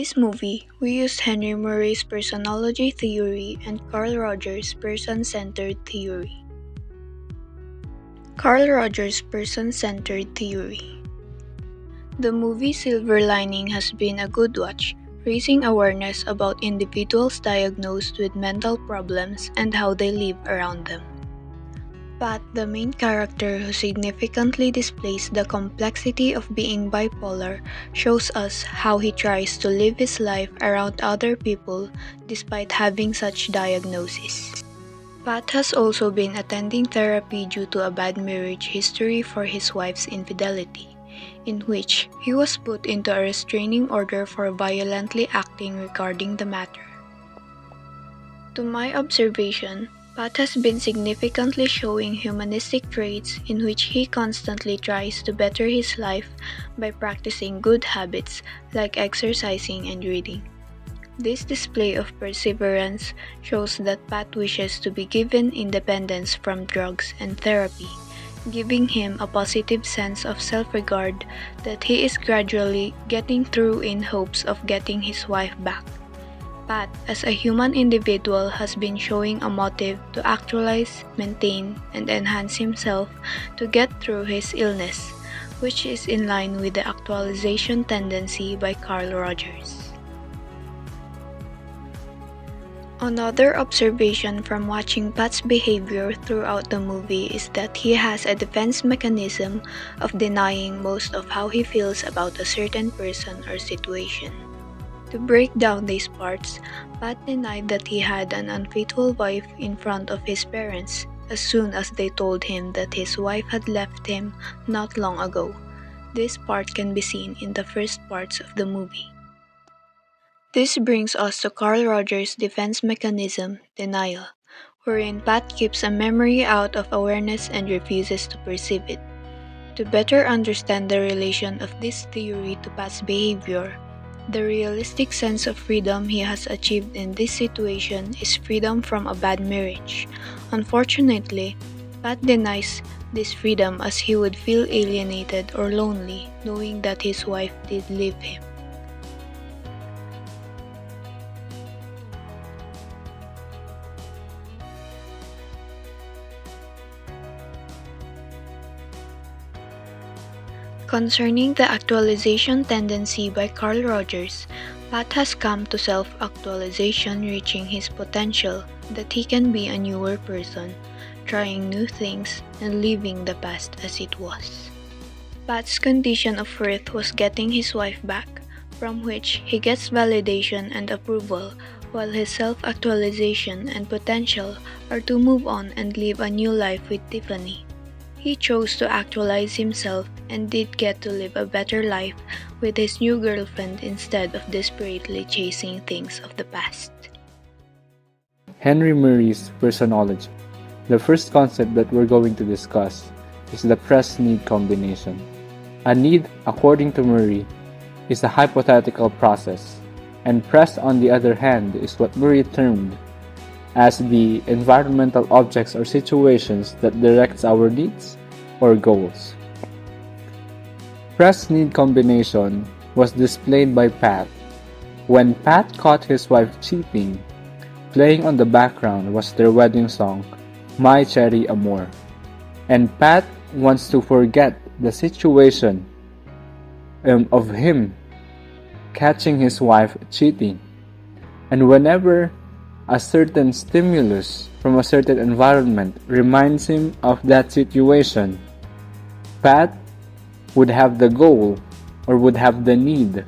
this movie, we used Henry Murray's personology theory and Carl Rogers' person-centered theory. Carl Rogers' person-centered theory. The movie Silver Lining has been a good watch, raising awareness about individuals diagnosed with mental problems and how they live around them. Pat, the main character who significantly displays the complexity of being bipolar, shows us how he tries to live his life around other people despite having such diagnosis. Pat has also been attending therapy due to a bad marriage history for his wife's infidelity, in which he was put into a restraining order for violently acting regarding the matter. To my observation, Pat has been significantly showing humanistic traits in which he constantly tries to better his life by practicing good habits like exercising and reading. This display of perseverance shows that Pat wishes to be given independence from drugs and therapy, giving him a positive sense of self-regard that he is gradually getting through in hopes of getting his wife back. Pat, as a human individual, has been showing a motive to actualize, maintain, and enhance himself to get through his illness, which is in line with the actualization tendency by Carl Rogers. Another observation from watching Pat's behavior throughout the movie is that he has a defense mechanism of denying most of how he feels about a certain person or situation. To break down these parts, Pat denied that he had an unfaithful wife in front of his parents as soon as they told him that his wife had left him not long ago. This part can be seen in the first parts of the movie. This brings us to Carl Rogers' defense mechanism, denial, wherein Pat keeps a memory out of awareness and refuses to perceive it. To better understand the relation of this theory to Pat's behavior, the realistic sense of freedom he has achieved in this situation is freedom from a bad marriage. Unfortunately, Pat denies this freedom as he would feel alienated or lonely knowing that his wife did leave him. Concerning the actualization tendency by Carl Rogers, Pat has come to self-actualization, reaching his potential that he can be a newer person, trying new things and leaving the past as it was. Pat's condition of worth was getting his wife back, from which he gets validation and approval, while his self-actualization and potential are to move on and live a new life with Tiffany. He chose to actualize himself and did get to live a better life with his new girlfriend instead of desperately chasing things of the past. Henry Murray's personology. The first concept that we're going to discuss is the press-need combination. A need, according to Murray, is a hypothetical process, and press, on the other hand, is what Murray termed as the environmental objects or situations that directs our needs or goals. Press-need combination was displayed by Pat. When Pat caught his wife cheating, playing on the background was their wedding song, My Cherry Amour. And Pat wants to forget the situation of him catching his wife cheating. And whenever a certain stimulus from a certain environment reminds him of that situation, Pat would have the goal or would have the need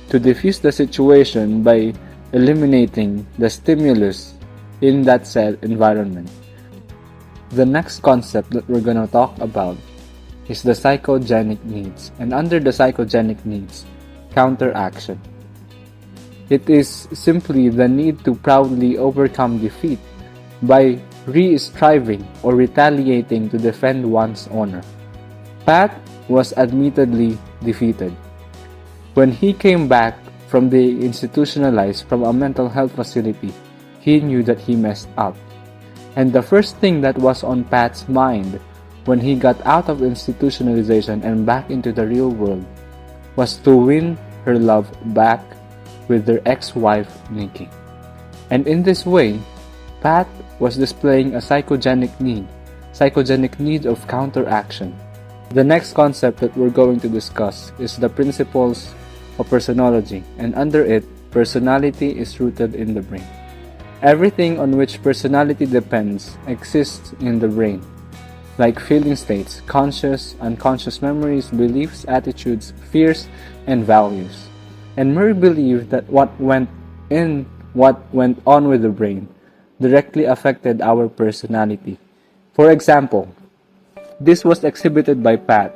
to diffuse the situation by eliminating the stimulus in that said environment. The next concept that we're going to talk about is the psychogenic needs, and under the psychogenic needs, counteraction. It is simply the need to proudly overcome defeat by re-striving or retaliating to defend one's honor. Pat was admittedly defeated. When he came back from the institutionalized from a mental health facility, he knew that he messed up. And the first thing that was on Pat's mind when he got out of institutionalization and back into the real world was to win her love back with their ex-wife Nikki. And in this way, Pat was displaying a psychogenic need of counteraction. The next concept that we're going to discuss is the principles of personology, and under it, personality is rooted in the brain. Everything on which personality depends exists in the brain, like feeling states, conscious, unconscious memories, beliefs, attitudes, fears, and values. And Murray believed that what went on with the brain directly affected our personality. For example, this was exhibited by Pat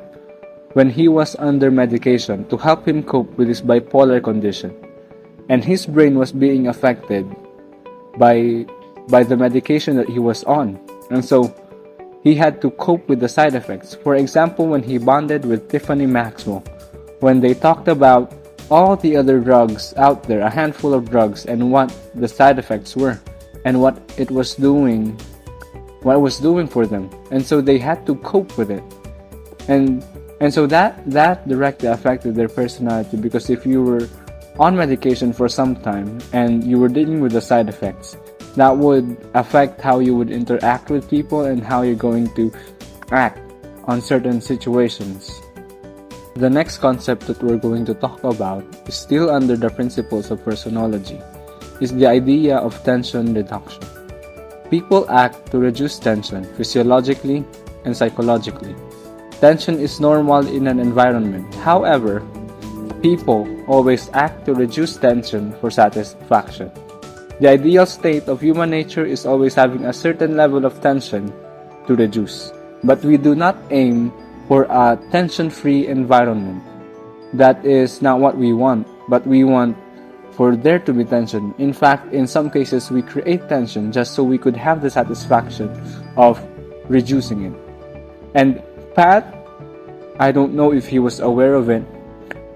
when he was under medication to help him cope with his bipolar condition, and his brain was being affected by the medication that he was on, and so he had to cope with the side effects. For example, when he bonded with Tiffany Maxwell, when they talked about all the other drugs out there, a handful of drugs, and what the side effects were, and what it was doing for them, and so they had to cope with it, and so that directly affected their personality, because if you were on medication for some time and you were dealing with the side effects, that would affect how you would interact with people and how you're going to act on certain situations. The next concept that we're going to talk about is still under the principles of personology, is the idea of tension reduction. People act to reduce tension physiologically and psychologically. Tension is normal in an environment. However, people always act to reduce tension for satisfaction. The ideal state of human nature is always having a certain level of tension to reduce. But we do not aim for a tension-free environment. That is not what we want, but we want for there to be tension. In fact, in some cases, we create tension just so we could have the satisfaction of reducing it. And Pat, I don't know if he was aware of it,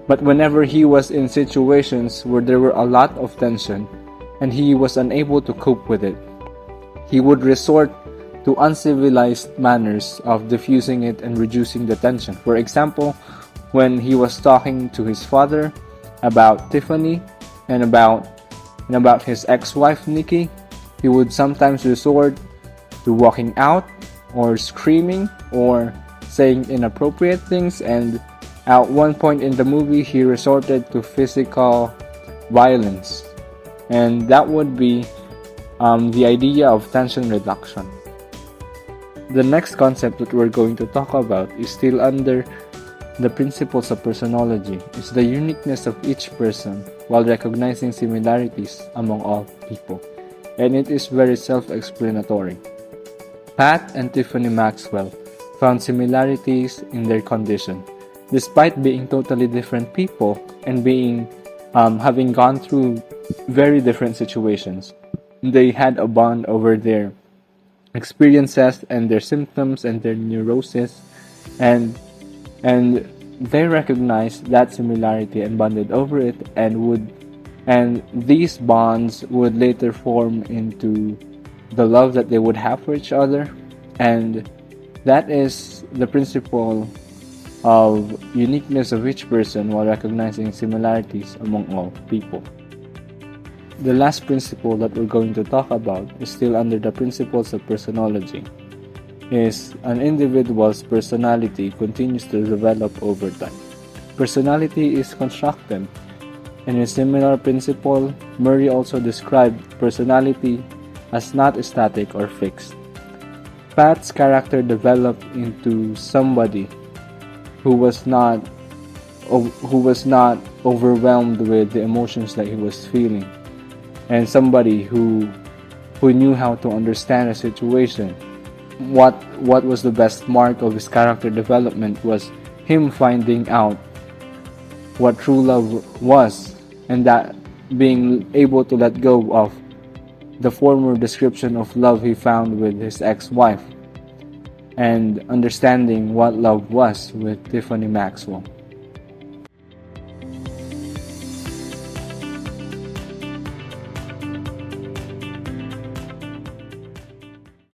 but whenever he was in situations where there were a lot of tension and he was unable to cope with it, he would resort to uncivilized manners of diffusing it and reducing the tension. For example, when he was talking to his father about Tiffany and about his ex-wife Nikki, he would sometimes resort to walking out or screaming or saying inappropriate things, and at one point in the movie he resorted to physical violence, and that would be the idea of tension reduction. The next concept that we're going to talk about is still under the principles of personology. It's the uniqueness of each person while recognizing similarities among all people, and it is very self-explanatory. Pat and Tiffany Maxwell found similarities in their condition, despite being totally different people and having gone through very different situations. They had a bond over their experiences and their symptoms and their neurosis, and they recognized that similarity and bonded over it, and these bonds would later form into the love that they would have for each other. And that is the principle of uniqueness of each person while recognizing similarities among all people. The last principle that we're going to talk about is still under the principles of personology, is an individual's personality continues to develop over time. Personality is constructed. In a similar principle, Murray also described personality as not static or fixed. Pat's character developed into somebody who was not overwhelmed with the emotions that he was feeling, and somebody who knew how to understand a situation. What was the best mark of his character development was him finding out what true love was, and that being able to let go of the former description of love he found with his ex-wife, and understanding what love was with Tiffany Maxwell.